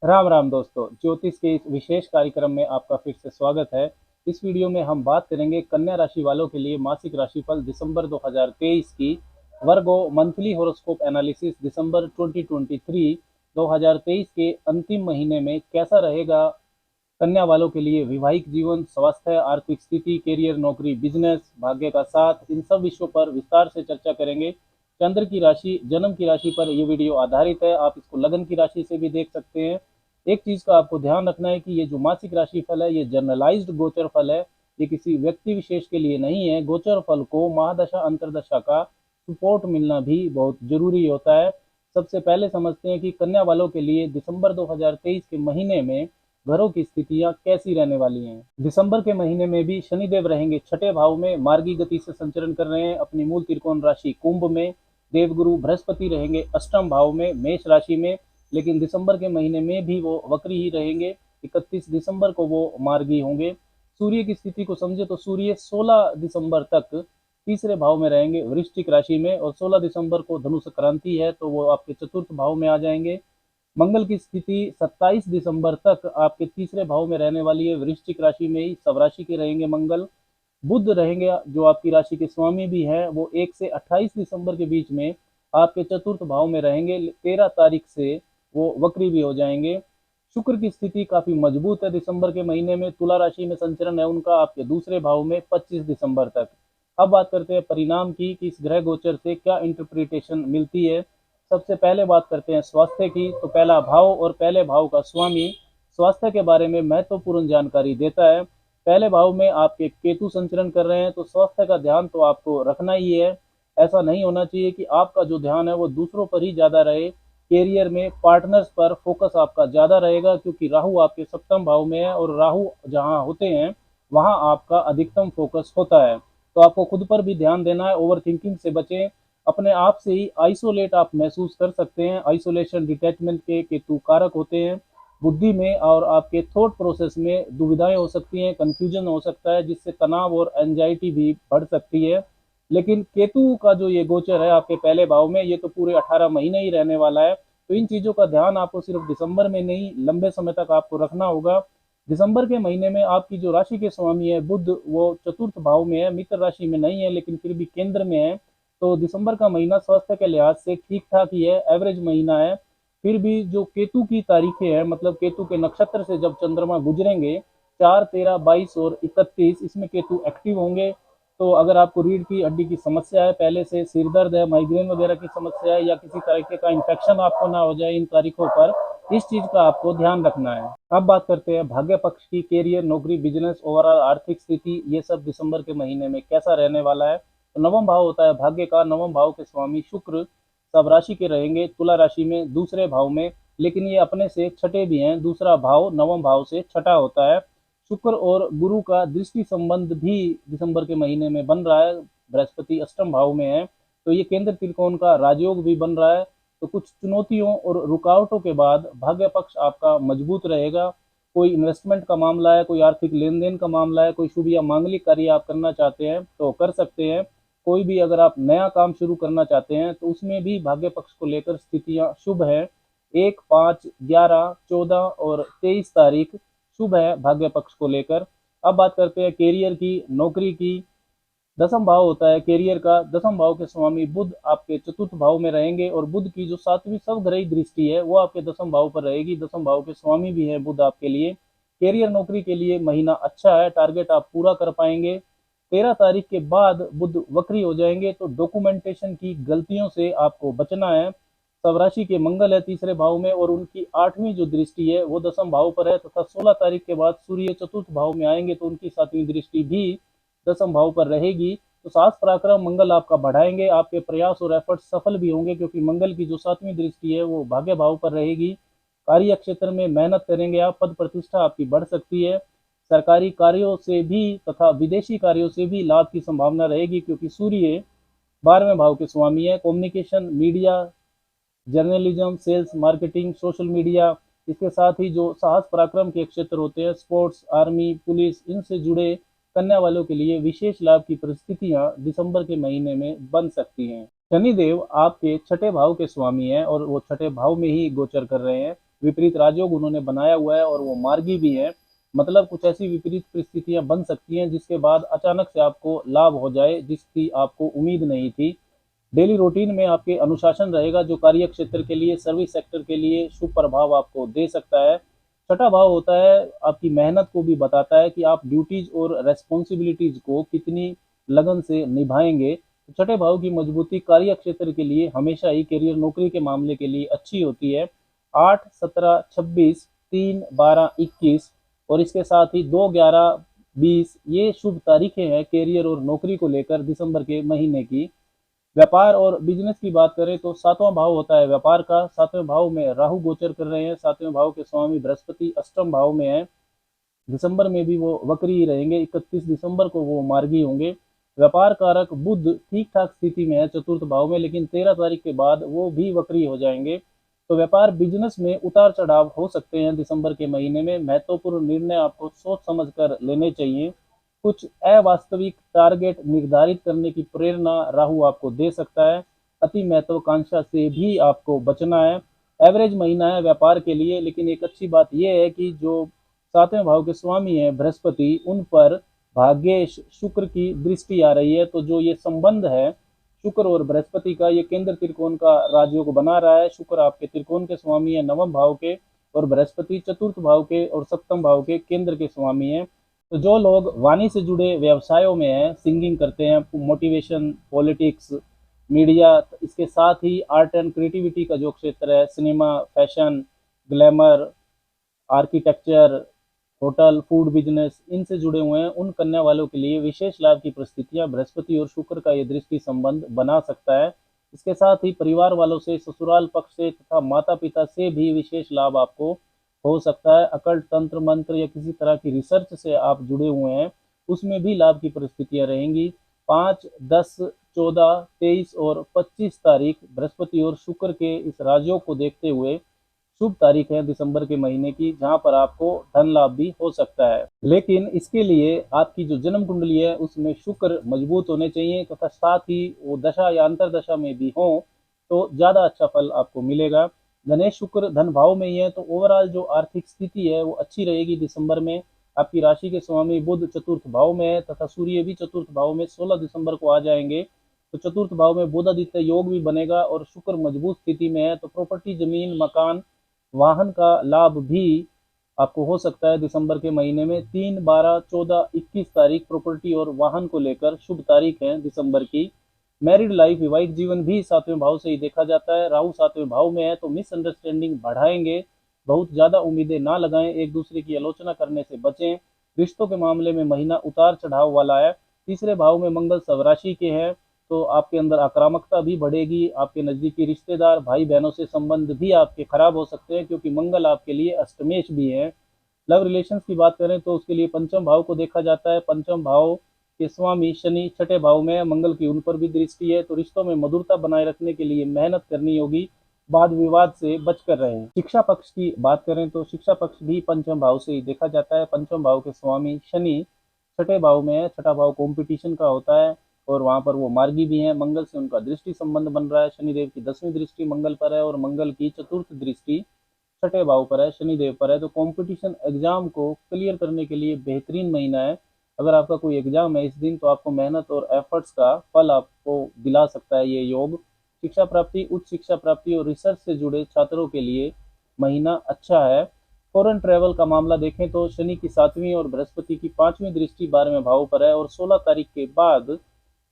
राम राम दोस्तों, ज्योतिष के इस विशेष कार्यक्रम में आपका फिर से स्वागत है। इस वीडियो में हम बात करेंगे कन्या राशि वालों के लिए मासिक राशिफल दिसंबर 2023 की। वर्गो मंथली हॉरोस्कोप एनालिसिस दिसंबर 2023 2023 के अंतिम महीने में कैसा रहेगा कन्या वालों के लिए। वैवाहिक जीवन, स्वास्थ्य, आर्थिक स्थिति, करियर, नौकरी, बिजनेस, भाग्य का साथ, इन सब विषयों पर विस्तार से चर्चा करेंगे। चंद्र की राशि, जन्म की राशि पर यह वीडियो आधारित है। आप इसको लगन की राशि से भी देख सकते हैं। एक चीज का आपको ध्यान रखना है कि ये जो मासिक राशि फल है, ये जनरलाइज्ड गोचर फल है। ये किसी व्यक्ति विशेष के लिए नहीं है। गोचर फल को महादशा अंतरदशा का सपोर्ट मिलना भी बहुत जरूरी होता है। सबसे पहले समझते हैं कि कन्या वालों के लिए दिसंबर 2023 के महीने में घरों की स्थितियां कैसी रहने वाली हैं। दिसंबर के महीने में भी शनिदेव रहेंगे छठे भाव में, मार्गी गति से संचरण कर रहे हैं अपनी मूल त्रिकोण राशि कुंभ में। देवगुरु बृहस्पति रहेंगे अष्टम भाव में, मेष राशि में। लेकिन दिसंबर के महीने में भी वो वक्री ही रहेंगे। 31 दिसंबर को वो मार्गी होंगे। सूर्य की स्थिति को समझे तो सूर्य 16 दिसंबर तक तीसरे भाव में रहेंगे वृश्चिक राशि में, और 16 दिसंबर को धनु संक्रांति है तो वो आपके चतुर्थ भाव में आ जाएंगे। मंगल की स्थिति 27 दिसंबर तक आपके तीसरे भाव में रहने वाली है, वृश्चिक राशि में ही सब राशि के रहेंगे मंगल। बुध रहेंगे जो आपकी राशि के स्वामी भी हैं, वो 1 से 28 दिसंबर के बीच में आपके चतुर्थ भाव में रहेंगे। 13 तारीख से वो वक्री भी हो जाएंगे। शुक्र की स्थिति काफी मजबूत है दिसंबर के महीने में, तुला राशि में संचरण है उनका आपके दूसरे भाव में 25 दिसंबर तक। अब बात करते हैं परिणाम की कि इस ग्रह गोचर से क्या इंटरप्रिटेशन मिलती है। सबसे पहले बात करते हैं स्वास्थ्य की। तो पहला भाव और पहले भाव का स्वामी स्वास्थ्य के बारे में महत्वपूर्ण जानकारी देता है। पहले भाव में आपके केतु संचरण कर रहे हैं, तो स्वास्थ्य का ध्यान तो आपको रखना ही है। ऐसा नहीं होना चाहिए कि आपका जो ध्यान है वो दूसरों पर ही ज्यादा रहे। कैरियर में पार्टनर्स पर फोकस आपका ज्यादा रहेगा, क्योंकि राहु आपके सप्तम भाव में है, और राहु जहां होते हैं वहां आपका अधिकतम फोकस होता है। तो आपको खुद पर भी ध्यान देना है, ओवर थिंकिंग से बचें। अपने आप से ही आइसोलेट आप महसूस कर सकते हैं। आइसोलेशन डिटैचमेंट के केतु कारक होते हैं। बुद्धि में और आपके थॉट प्रोसेस में दुविधाएं हो सकती हैं, कंफ्यूजन हो सकता है, जिससे तनाव और एंजाइटी भी बढ़ सकती है। लेकिन केतु का जो ये गोचर है आपके पहले भाव में, ये तो पूरे 18 महीने ही रहने वाला है। तो इन चीजों का ध्यान आपको सिर्फ दिसंबर में नहीं, लंबे समय तक आपको रखना होगा। दिसंबर के महीने में आपकी जो राशि के स्वामी है बुध, वो चतुर्थ भाव में है, मित्र राशि में नहीं है लेकिन फिर भी केंद्र में है। तो दिसंबर का महीना स्वास्थ्य के लिहाज से ठीक ठाक ही है, एवरेज महीना है। फिर भी जो केतु की तारीखें हैं, मतलब केतु के नक्षत्र से जब चंद्रमा गुजरेंगे 4, 13, 22 और 31, इसमें केतु एक्टिव होंगे। तो अगर आपको रीढ़ की हड्डी की समस्या है, पहले से सिर दर्द है, माइग्रेन वगैरह की समस्या है, या किसी तरीके का इन्फेक्शन आपको ना हो जाए इन तारीखों पर, इस चीज का आपको ध्यान रखना है। अब बात करते हैं भाग्य पक्ष की। कैरियर, नौकरी, बिजनेस, ओवरऑल आर्थिक स्थिति, ये सब दिसंबर के महीने में कैसा रहने वाला है। तो नवम भाव होता है भाग्य का। नवम भाव के स्वामी शुक्र सब राशि के रहेंगे तुला राशि में दूसरे भाव में, लेकिन ये अपने से छठे भी हैं। दूसरा भाव नवम भाव से छठा होता है। शुक्र और गुरु का दृष्टि संबंध भी दिसंबर के महीने में बन रहा है। बृहस्पति अष्टम भाव में है, तो ये केंद्र त्रिकोण का राजयोग भी बन रहा है। तो कुछ चुनौतियों और रुकावटों के बाद भाग्य पक्ष आपका मजबूत रहेगा। कोई इन्वेस्टमेंट का मामला है, कोई आर्थिक लेन देन का मामला है, कोई शुभ या मांगलिक कार्य आप करना चाहते हैं तो कर सकते हैं। कोई भी अगर आप नया काम शुरू करना चाहते हैं तो उसमें भी भाग्य पक्ष को लेकर स्थितियां शुभ है। 1, 5, 11, 14 और 23 तारीख शुभ है भाग्य पक्ष को लेकर। अब बात करते हैं कैरियर की, नौकरी की। दसम भाव होता है कैरियर का। दसम भाव के स्वामी बुध आपके चतुर्थ भाव में रहेंगे, और बुध की जो सातवीं सवग्रही दृष्टि है वो आपके दसम भाव पर रहेगी। दसम भाव के स्वामी भी है बुध आपके लिए। कैरियर, नौकरी के लिए महीना अच्छा है, टारगेट आप पूरा कर पाएंगे। 13 तारीख के बाद बुध वक्री हो जाएंगे, तो डॉक्यूमेंटेशन की गलतियों से आपको बचना है। स्वराशि के मंगल है तीसरे भाव में, और उनकी 8वीं जो दृष्टि है वो दसम भाव पर है, तथा 16 तारीख के बाद सूर्य चतुर्थ भाव में आएंगे तो उनकी 7वीं दृष्टि भी दसम भाव पर रहेगी। तो साहस पराक्रम मंगल आपका बढ़ाएंगे, आपके प्रयास और एफर्ट सफल भी होंगे, क्योंकि मंगल की जो 7वीं दृष्टि है वो भाग्य भाव पर रहेगी। कार्य क्षेत्र में मेहनत करेंगे आप, पद प्रतिष्ठा आपकी बढ़ सकती है। सरकारी कार्यों से भी तथा विदेशी कार्यों से भी लाभ की संभावना रहेगी, क्योंकि सूर्य 12वें भाव के स्वामी है। Communication, media, journalism, sales, marketing, social media, इसके साथ ही जो साहस पराक्रम के क्षेत्र होते हैं, स्पोर्ट्स, आर्मी, पुलिस, इनसे जुड़े कन्या वालों के लिए विशेष लाभ की परिस्थितियां दिसंबर के महीने में बन सकती हैं। शनिदेव आपके छठे भाव के स्वामी हैं, और वो छठे भाव में ही गोचर कर रहे हैं। विपरीत राजयोग उन्होंने बनाया हुआ है और वो मार्गी भी है। मतलब कुछ ऐसी विपरीत परिस्थितियां बन सकती हैं जिसके बाद अचानक से आपको लाभ हो जाए जिसकी आपको उम्मीद नहीं थी। डेली रूटीन में आपके अनुशासन रहेगा जो कार्य क्षेत्र के लिए, सर्विस सेक्टर के लिए शुभ प्रभाव आपको दे सकता है। छठा भाव होता है आपकी मेहनत को भी बताता है कि आप ड्यूटीज और रेस्पॉन्सिबिलिटीज को कितनी लगन से निभाएंगे। तो छठे भाव की मजबूती कार्य क्षेत्र के लिए हमेशा ही करियर, नौकरी के मामले के लिए अच्छी होती है। 8, 17, 26, 3, 12, 21 और इसके साथ ही 2, 11, 20 ये शुभ तारीखें हैं करियर और नौकरी को लेकर दिसंबर के महीने की। व्यापार और बिजनेस की बात करें तो सातवां भाव होता है व्यापार का। सातवें भाव में राहु गोचर कर रहे हैं। सातवें भाव के स्वामी बृहस्पति अष्टम भाव में है। दिसंबर में भी वो वक्री ही रहेंगे। 31 दिसंबर को वो मार्गी होंगे। व्यापार कारक बुध ठीक ठाक स्थिति में है चतुर्थ भाव में, लेकिन 13 तारीख के बाद वो भी वक्री हो जाएंगे। तो व्यापार बिजनेस में उतार चढ़ाव हो सकते हैं दिसंबर के महीने में। महत्वपूर्ण निर्णय आपको सोच समझ कर लेने चाहिए। कुछ अवास्तविक टारगेट निर्धारित करने की प्रेरणा राहु आपको दे सकता है। अति महत्वाकांक्षा से भी आपको बचना है। एवरेज महीना है व्यापार के लिए, लेकिन एक अच्छी बात यह है कि जो सातवें भाव के स्वामी है बृहस्पति, उन पर भाग्येश शुक्र की दृष्टि आ रही है। तो जो ये संबंध है शुक्र और बृहस्पति का, ये केंद्र त्रिकोण का राजयोग बना रहा है। शुक्र आपके त्रिकोण के स्वामी है नवम भाव के, और बृहस्पति चतुर्थ भाव के और सप्तम भाव के केंद्र के स्वामी है। तो जो लोग वाणी से जुड़े व्यवसायों में हैं, सिंगिंग करते हैं, मोटिवेशन, पॉलिटिक्स, मीडिया, इसके साथ ही आर्ट एंड क्रिएटिविटी का जो क्षेत्र है, cinema, fashion, glamour, architecture, hotel, food business, इनसे जुड़े हुए हैं, उन कन्या वालों के लिए विशेष लाभ की परिस्थितियां बृहस्पति और शुक्र का ये दृष्टि संबंध बना सकता है। इसके साथ ही परिवार वालों से, ससुराल पक्ष से तथा माता पिता से भी विशेष लाभ आपको हो सकता है। अकल्ट, तंत्र मंत्र या किसी तरह की रिसर्च से आप जुड़े हुए हैं, उसमें भी लाभ की परिस्थितियां रहेंगी। 5, 10, 14, 23 और 25 तारीख बृहस्पति और शुक्र के इस राजयोग को देखते हुए शुभ तारीख है दिसंबर के महीने की, जहां पर आपको धन लाभ भी हो सकता है। लेकिन इसके लिए आपकी जो जन्म कुंडली है उसमें शुक्र मजबूत होने चाहिए तथा साथ ही वो दशा या अंतर दशा में भी हो तो ज्यादा अच्छा फल आपको मिलेगा। गणेश शुक्र धन भाव में ही है, तो ओवरऑल जो आर्थिक स्थिति है वो अच्छी रहेगी दिसंबर में। आपकी राशि के स्वामी बुध चतुर्थ भाव में है तथा सूर्य भी चतुर्थ भाव में 16 दिसंबर को आ जाएंगे। तो चतुर्थ भाव में बुधादित्य योग भी बनेगा और शुक्र मजबूत स्थिति में है, तो प्रॉपर्टी, जमीन, मकान, वाहन का लाभ भी आपको हो सकता है दिसंबर के महीने में। 3, 12, 14, 21 तारीख प्रॉपर्टी और वाहन को लेकर शुभ तारीख है दिसंबर की। मैरिड लाइफ, विवाहित जीवन भी सातवें भाव से ही देखा जाता है। राहु सातवें भाव में है, तो मिसअंडरस्टैंडिंग बढ़ाएंगे। बहुत ज्यादा उम्मीदें ना लगाएं, एक दूसरे की आलोचना करने से बचें। रिश्तों के मामले में महीना उतार चढ़ाव वाला है। तीसरे भाव में मंगल स्वराशि के हैं, तो आपके अंदर आक्रामकता भी बढ़ेगी। आपके नजदीकी रिश्तेदार, भाई बहनों से संबंध भी आपके खराब हो सकते हैं, क्योंकि मंगल आपके लिए अष्टमेश भी है। लव रिलेशंस की बात करें तो उसके लिए पंचम भाव को देखा जाता है। पंचम भाव के स्वामी शनि छठे भाव में है, मंगल की उन पर भी दृष्टि है। तो रिश्तों में मधुरता बनाए रखने के लिए मेहनत करनी होगी। वाद विवाद से बचकर रहें। शिक्षा पक्ष की बात करें तो शिक्षा पक्ष भी पंचम भाव से ही देखा जाता है। पंचम भाव के स्वामी शनि छठे भाव में है। छठा भाव कंपटीशन का होता है और वहां पर वो मार्गी भी है। मंगल से उनका दृष्टि संबंध बन रहा है। शनिदेव की 10वीं दृष्टि मंगल पर है और मंगल की चतुर्थ दृष्टि छठे भाव पर है, शनिदेव पर है। तो कंपटीशन एग्जाम को क्लियर करने के लिए बेहतरीन महीना है। अगर आपका कोई एग्जाम है इस दिन, तो आपको मेहनत और एफर्ट्स का फल आपको दिला सकता है ये योग। शिक्षा प्राप्ति, उच्च शिक्षा प्राप्ति और रिसर्च से जुड़े छात्रों के लिए महीना अच्छा है। फॉरेन ट्रेवल का मामला देखें तो शनि की 7वीं और बृहस्पति की 5वीं दृष्टि 12वें भाव पर है और 16 तारीख के बाद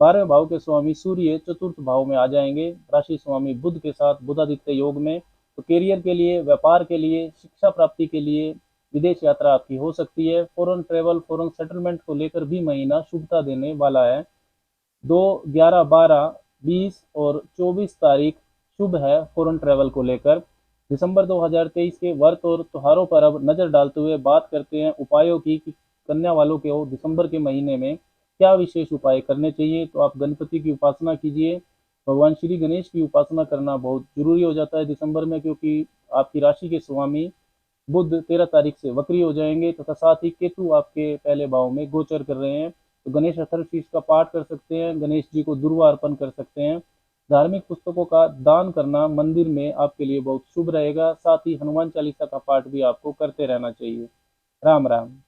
12वें भाव के स्वामी सूर्य चतुर्थ भाव में आ जाएंगे, राशि स्वामी बुध के साथ बुधादित्य योग में। तो करियर के लिए, व्यापार के लिए, शिक्षा प्राप्ति के लिए विदेश यात्रा आपकी हो सकती है। फॉरेन ट्रेवल, फॉरेन सेटलमेंट को लेकर भी महीना शुभता देने वाला है। 2, 11, 12, 20 और 24 तारीख शुभ है फॉरेन ट्रेवल को लेकर। दिसंबर 2023 के व्रत और त्योहारों पर अब नजर डालते हुए बात करते हैं उपायों की कि कन्या वालों के हो दिसंबर के महीने में क्या विशेष उपाय करने चाहिए। तो आप गणपति की उपासना कीजिए। भगवान श्री गणेश की उपासना करना बहुत जरूरी हो जाता है दिसंबर में, क्योंकि आपकी राशि के स्वामी बुध 13 तारीख से वक्री हो जाएंगे तथा साथ ही केतु आपके पहले भाव में गोचर कर रहे हैं। तो गणेश चतुर्थी का पाठ कर सकते हैं, गणेश जी को दुर्वा अर्पण कर सकते हैं। धार्मिक पुस्तकों का दान करना मंदिर में आपके लिए बहुत शुभ रहेगा। साथ ही हनुमान चालीसा का पाठ भी आपको करते रहना चाहिए। राम राम।